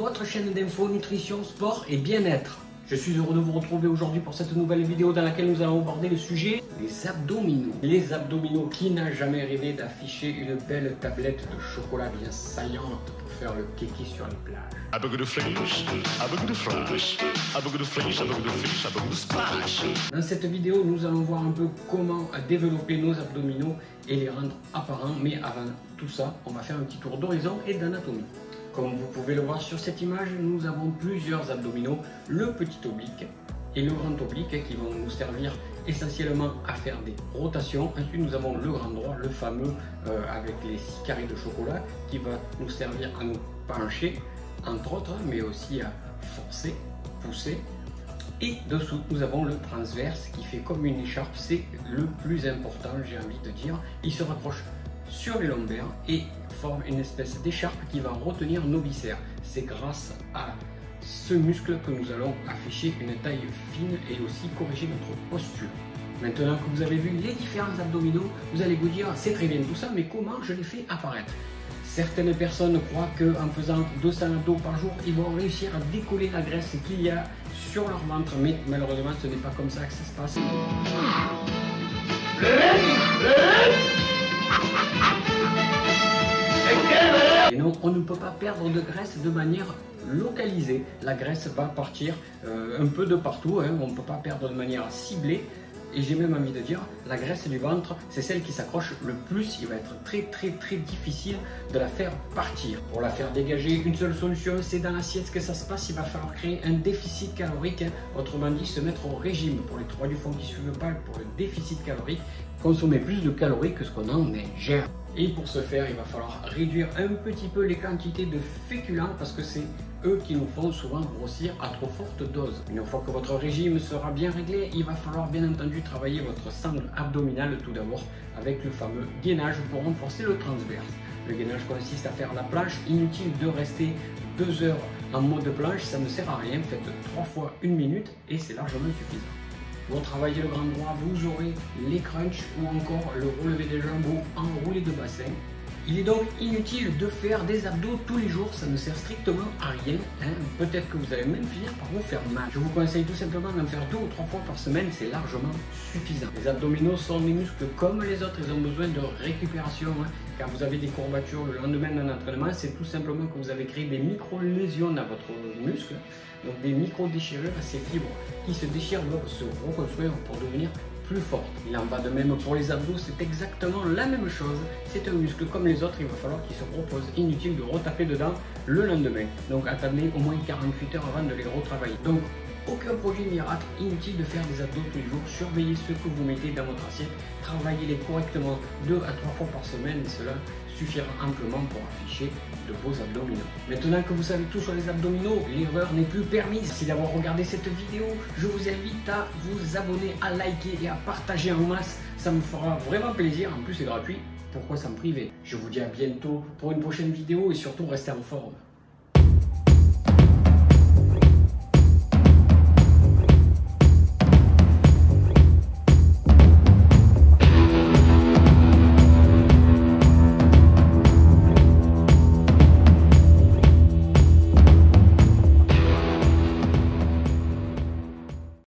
votre chaîne d'infos, nutrition, sport et bien-être. Je suis heureux de vous retrouver aujourd'hui pour cette nouvelle vidéo dans laquelle nous allons aborder le sujet des abdominaux. Les abdominaux, qui n'a jamais rêvé d'afficher une belle tablette de chocolat bien saillante pour faire le kéké sur les plages. Dans cette vidéo, nous allons voir un peu comment développer nos abdominaux et les rendre apparents. Mais avant tout ça, on va faire un petit tour d'horizon et d'anatomie. Comme vous pouvez le voir sur cette image, nous avons plusieurs abdominaux, le petit oblique et le grand oblique qui vont nous servir essentiellement à faire des rotations. Ensuite, nous avons le grand droit, le fameux avec les 6 carrés de chocolat qui va nous servir à nous pencher, entre autres, mais aussi à forcer, pousser. Et dessous, nous avons le transverse qui fait comme une écharpe, c'est le plus important, j'ai envie de dire. Il se rapproche sur les lombaires et forme une espèce d'écharpe qui va retenir nos viscères. C'est grâce à ce muscle que nous allons afficher une taille fine et aussi corriger notre posture. Maintenant que vous avez vu les différents abdominaux, vous allez vous dire c'est très bien tout ça, mais comment je les fais apparaître? Certaines personnes croient qu'en faisant 200 abdos par jour, ils vont réussir à décoller la graisse qu'il y a sur leur ventre, mais malheureusement ce n'est pas comme ça que ça se passe. Et non, on ne peut pas perdre de graisse de manière localisée. La graisse va partir un peu de partout, hein. On ne peut pas perdre de manière ciblée. Et j'ai même envie de dire, la graisse du ventre, c'est celle qui s'accroche le plus. Il va être très difficile de la faire partir. Pour la faire dégager, une seule solution, c'est dans l'assiette que ça se passe. Il va falloir créer un déficit calorique, hein. Autrement dit, se mettre au régime. Pour les 3 du fond qui ne suivent pas, pour le déficit calorique, consommer plus de calories que ce qu'on en ingère. Et pour ce faire, il va falloir réduire un petit peu les quantités de féculents parce que c'est eux qui nous font souvent grossir à trop forte dose. Une fois que votre régime sera bien réglé, il va falloir bien entendu travailler votre sangle abdominale tout d'abord avec le fameux gainage pour renforcer le transverse. Le gainage consiste à faire la planche. Inutile de rester 2 heures en mode planche, ça ne sert à rien. Faites 3 fois 1 minute et c'est largement suffisant. Pour travailler le grand droit, vous aurez les crunchs ou encore le relevé des jambes ou enroulé de bassin. Il est donc inutile de faire des abdos tous les jours, ça ne sert strictement à rien, hein. Peut-être que vous allez même finir par vous faire mal. Je vous conseille tout simplement d'en faire 2 ou 3 fois par semaine, c'est largement suffisant. Les abdominaux sont des muscles comme les autres, ils ont besoin de récupération, hein. Quand vous avez des courbatures le lendemain d'un entraînement, c'est tout simplement que vous avez créé des micro-lésions dans votre muscle. Donc des micro-déchirures, ces fibres qui se déchirent doivent se reconstruire pour devenir plus fortes. Il en va de même pour les abdos, c'est exactement la même chose. C'est un muscle comme les autres, il va falloir qu'il se repose. Inutile de retaper dedans le lendemain. Donc attendez au moins 48 heures avant de les retravailler. Donc aucun produit miracle, inutile de faire des abdos tous les jours. Surveillez ce que vous mettez dans votre assiette, travaillez-les correctement 2 à 3 fois par semaine et cela suffira amplement pour afficher de beaux abdominaux. Maintenant que vous savez tout sur les abdominaux, l'erreur n'est plus permise. Merci d'avoir regardé cette vidéo. Je vous invite à vous abonner, à liker et à partager en masse. Ça me fera vraiment plaisir. En plus, c'est gratuit. Pourquoi s'en priver? Je vous dis à bientôt pour une prochaine vidéo et surtout restez en forme.